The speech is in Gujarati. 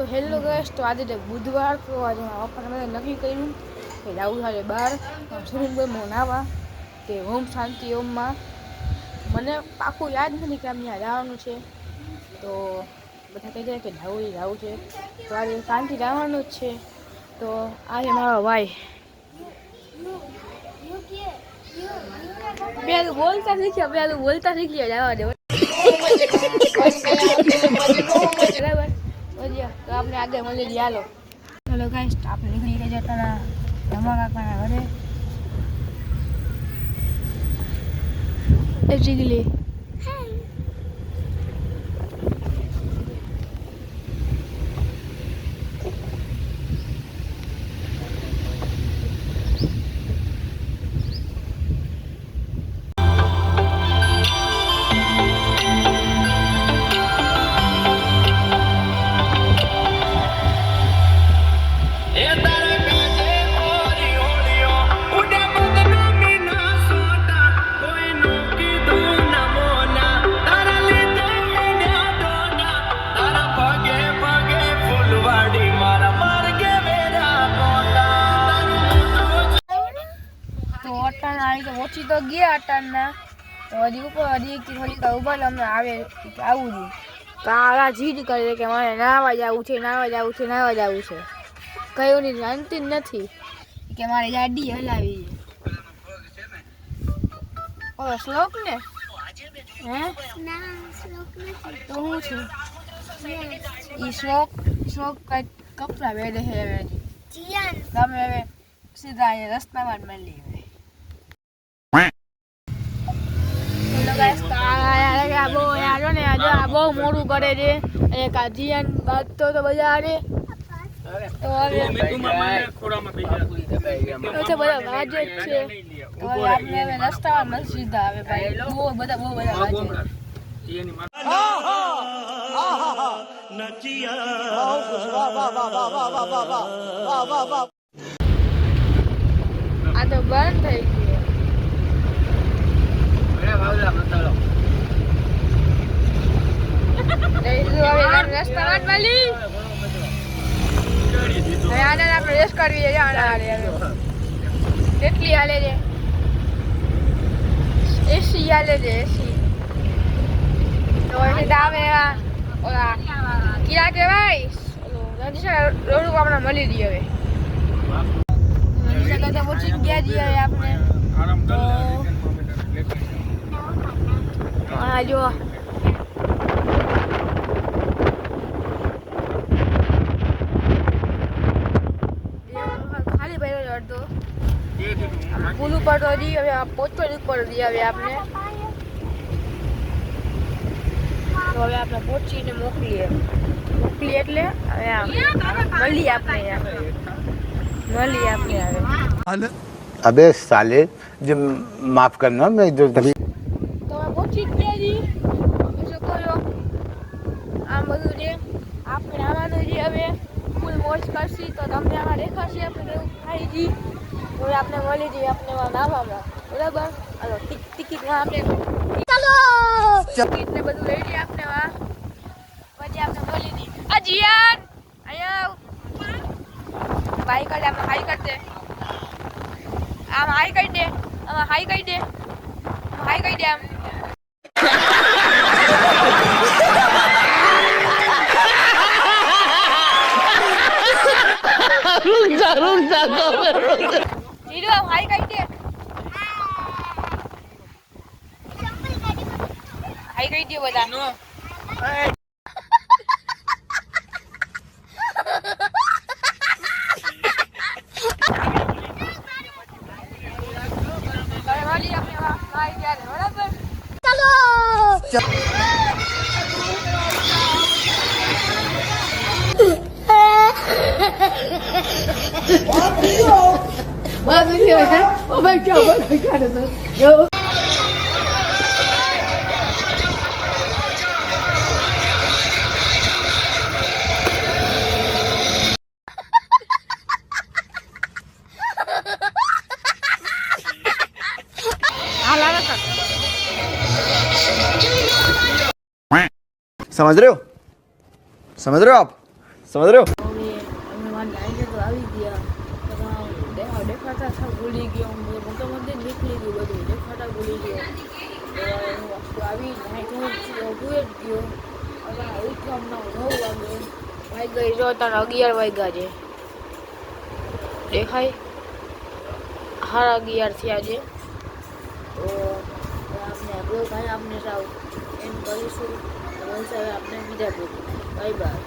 તો હેલો ગાઈસ, તો આજે છે બુધવાર. તો આજે મારા પપ્પાને મેં નક્કી કર્યું કે જવું છે બહાર સ્વિમિંગમાં નાહવા કે ઓમ શાંતિ ઓમમાં. મને પાકું યાદ નથી કે આમ ત્યાં જવાનું છે, તો બધા કહી જાય કે જવું છે, તો આજે શાંતિ જવાનું જ છે. તો આજે મારો ભાઈ પેલું બોલતા શીખ્યા જવા દે બરાબર. તો આપણે આગળ મળી જઈએ. હાલો ચલો ગાઈસ, આપણે નીકળી ગયા જતા રમા કાકાના ઘરે. એ જીગલી ઓછી તો ગયા અટાણના, તો હજી ઉપર હજી થોડીક ઉભા અમને આવે આવું છું. તો આ જીદ કરે કે મારે નાહવા જવું છે. કયું ની જાણતી જ નથી કે મારે ગાડી હલાવી છે. શ્લોક ને હે તો હું છું ઈ શ્લોક કઈ કપડા વેડે છે. તમે હવે સીધા રસ્તામાં જ મળી બહુ મોડું કરે છે. અને કાજીયાન બાદ તો બધા આવે તો હવે બધા વાજે જ છે. તો આપણે હવે રસ્તામાં મસ્જિદ આવે ભાઈ, બહુ બધા વાજે. આ તો બંધ થઈ ગયું. રસ્તામાં મળી હવે આને આપણે રેસ કરવી છે. કેટલી હાલે છે? એસી હાલે છે. એસી તો આવે ઓલા કીડા કહેવાય રોડ આપણે મળી જઈએ. હવે પહોંચી ગયા છીએ આપણે. હા જો ખાલી ભાઈ અડધો પુલ ઉપર તો હજી હવે પહોંચવા ઉપર હજી હવે આપણે. તો હવે આપણે પહોંચીને મોકલીએ એટલે હવે મળીએ આપણે હવે. अबे साले जब माफ करना मैं इधर तभी તો પહોંચી ગયા જી. છોકરો આમ બધું છે આપણે આવવાનું છે. હવે ફૂલ મોજ કરશી તો તમને આમાં દેખાશે આપણે કેવું થાય જી. હવે આપણે મળી જઈએ આપણે નાવામાં. બરાબર. હાલો ટિકિટમાં આપણે ટિકિટ ને બધું લઈ લઈએ આપણે. પછી આપણે મળી જઈએ. અજીયાન અહીંયા બાઈક કાઢે. આપણે હાઈ કરી દે. આમ હાઈ કહી દે. આમ હાઈ કહી દે. આમ રૂક જા જીરો હાઈ કહી દે. હાઈ કહી દે બધા. समझ रहे हो आप? સમજ રહ્યો? હવે અમે મારી લાઈને તો આવી ગયા દેખાતા થા ભૂલી ગયો મોટો મંદિર નીકળી ગયું બધું દેખાતા ભૂલી ગયો હું આવી નાઈટ હું ઊભું જ ગયો હવે ઉઠવામાં 9 વાગે વાગ્યા જો તારા 11 વાગ્યા છે દેખાય 11:30 થયા છે તો આપણે આપણો ભાઈ આપણે સાવ એમ કરીશું આપણે બીજા બાય બાય